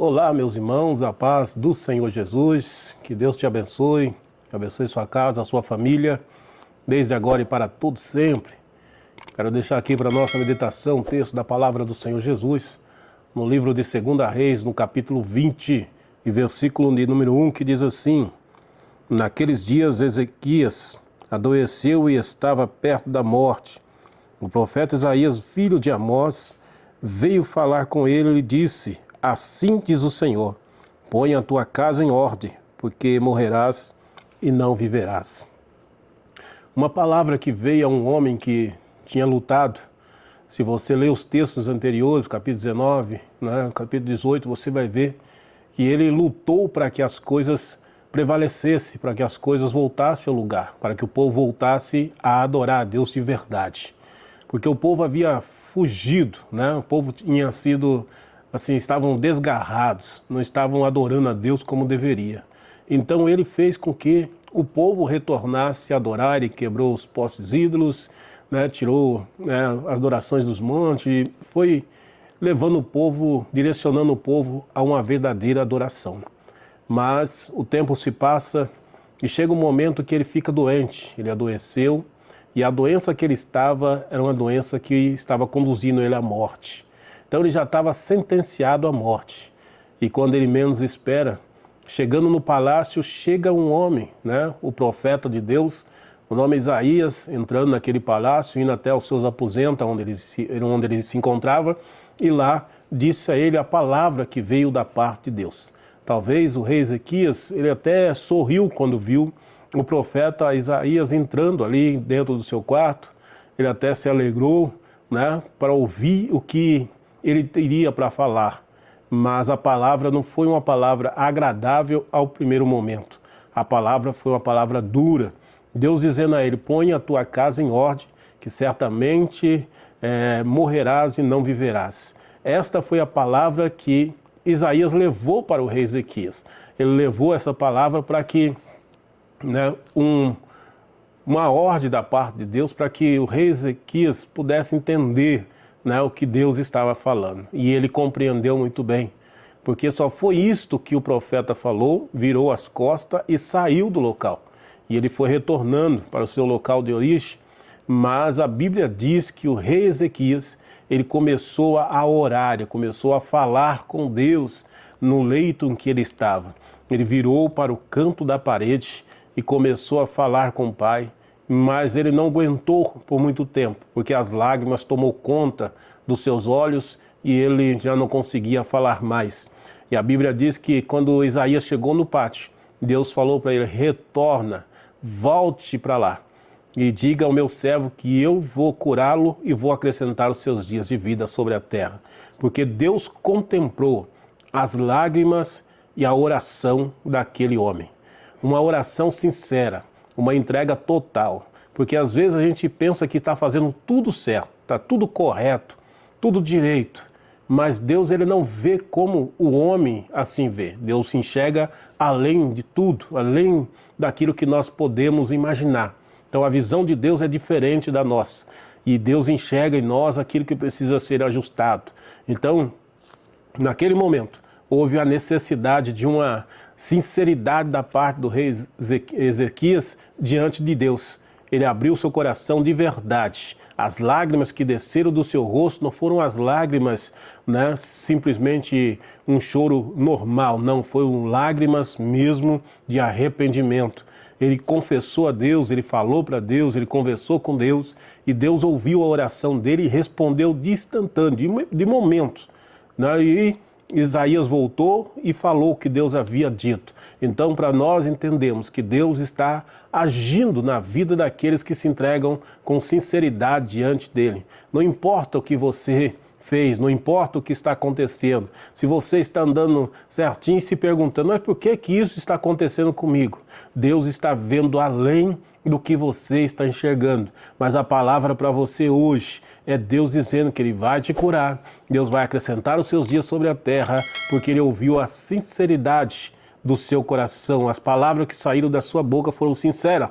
Olá, meus irmãos, a paz do Senhor Jesus, que Deus te abençoe sua casa, a sua família, desde agora e para todo sempre. Quero deixar aqui para a nossa meditação o texto da palavra do Senhor Jesus, no livro de 2 Reis, no capítulo 20, e versículo de número 1, que diz assim: Naqueles dias Ezequias adoeceu e estava perto da morte. O profeta Isaías, filho de Amós, veio falar com ele e lhe disse: Assim diz o Senhor, põe a tua casa em ordem, porque morrerás e não viverás. Uma palavra que veio a um homem que tinha lutado. Se você ler os textos anteriores, capítulo 19, capítulo 18, você vai ver que ele lutou para que as coisas prevalecessem, para que as coisas voltassem ao lugar, para que o povo voltasse a adorar a Deus de verdade. Porque o povo havia fugido, o povo tinha sido, assim, estavam desgarrados, não estavam adorando a Deus como deveria. Então ele fez com que o povo retornasse a adorar, ele quebrou os postes ídolos, tirou as adorações dos montes, e foi levando o povo, direcionando o povo a uma verdadeira adoração. Mas o tempo se passa e chega um momento que ele fica doente, ele adoeceu, e a doença que ele estava era uma doença que estava conduzindo ele à morte. Então ele já estava sentenciado à morte. E quando ele menos espera, chegando no palácio, chega um homem, o profeta de Deus, o nome é Isaías, entrando naquele palácio, indo até os seus aposentos, onde ele se encontrava, e lá disse a ele a palavra que veio da parte de Deus. Talvez o rei Ezequias, ele até sorriu quando viu o profeta Isaías entrando ali dentro do seu quarto, ele até se alegrou, para ouvir o que ele teria para falar. Mas a palavra não foi uma palavra agradável ao primeiro momento. A palavra foi uma palavra dura. Deus dizendo a ele: põe a tua casa em ordem, que certamente morrerás e não viverás. Esta foi a palavra que Isaías levou para o rei Ezequias. Ele levou essa palavra para que uma ordem da parte de Deus, para que o rei Ezequias pudesse entender o que Deus estava falando. E ele compreendeu muito bem, porque só foi isto que o profeta falou, virou as costas e saiu do local. E ele foi retornando para o seu local de origem, mas a Bíblia diz que o rei Ezequias, ele começou a orar, ele começou a falar com Deus no leito em que ele estava. Ele virou para o canto da parede e começou a falar com o Pai, mas ele não aguentou por muito tempo, porque as lágrimas tomou conta dos seus olhos e ele já não conseguia falar mais. E a Bíblia diz que quando Isaías chegou no pátio, Deus falou para ele: retorna, volte para lá e diga ao meu servo que eu vou curá-lo e vou acrescentar os seus dias de vida sobre a terra. Porque Deus contemplou as lágrimas e a oração daquele homem. Uma oração sincera, uma entrega total. Porque às vezes a gente pensa que está fazendo tudo certo, está tudo correto, tudo direito. Mas Deus, ele não vê como o homem assim vê. Deus se enxerga além de tudo, além daquilo que nós podemos imaginar. Então a visão de Deus é diferente da nossa. E Deus enxerga em nós aquilo que precisa ser ajustado. Então, naquele momento, houve a necessidade de uma sinceridade da parte do rei Ezequias diante de Deus. Ele abriu seu coração de verdade. As lágrimas que desceram do seu rosto não foram as lágrimas, simplesmente um choro normal, não, foram lágrimas mesmo de arrependimento. Ele confessou a Deus, ele falou para Deus, ele conversou com Deus, e Deus ouviu a oração dele e respondeu de instantâneo, de momento. E Isaías voltou e falou o que Deus havia dito. Então, para nós entendemos que Deus está agindo na vida daqueles que se entregam com sinceridade diante dele. Não importa o que você fez, não importa o que está acontecendo. Se você está andando certinho e se perguntando: mas por que isso está acontecendo comigo? Deus está vendo além do que você está enxergando. Mas a palavra para você hoje é Deus dizendo que Ele vai te curar, Deus vai acrescentar os seus dias sobre a terra, porque Ele ouviu a sinceridade do seu coração. As palavras que saíram da sua boca foram sinceras.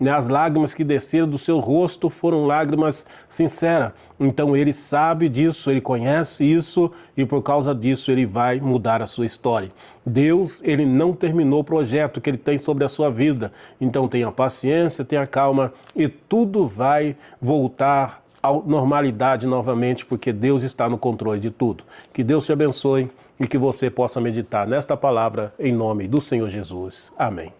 né? As lágrimas que desceram do seu rosto foram lágrimas sinceras. Então ele sabe disso, ele conhece isso e por causa disso ele vai mudar a sua história. Deus, ele não terminou o projeto que ele tem sobre a sua vida. Então tenha paciência, tenha calma e tudo vai voltar à normalidade novamente, porque Deus está no controle de tudo. Que Deus te abençoe e que você possa meditar nesta palavra em nome do Senhor Jesus. Amém.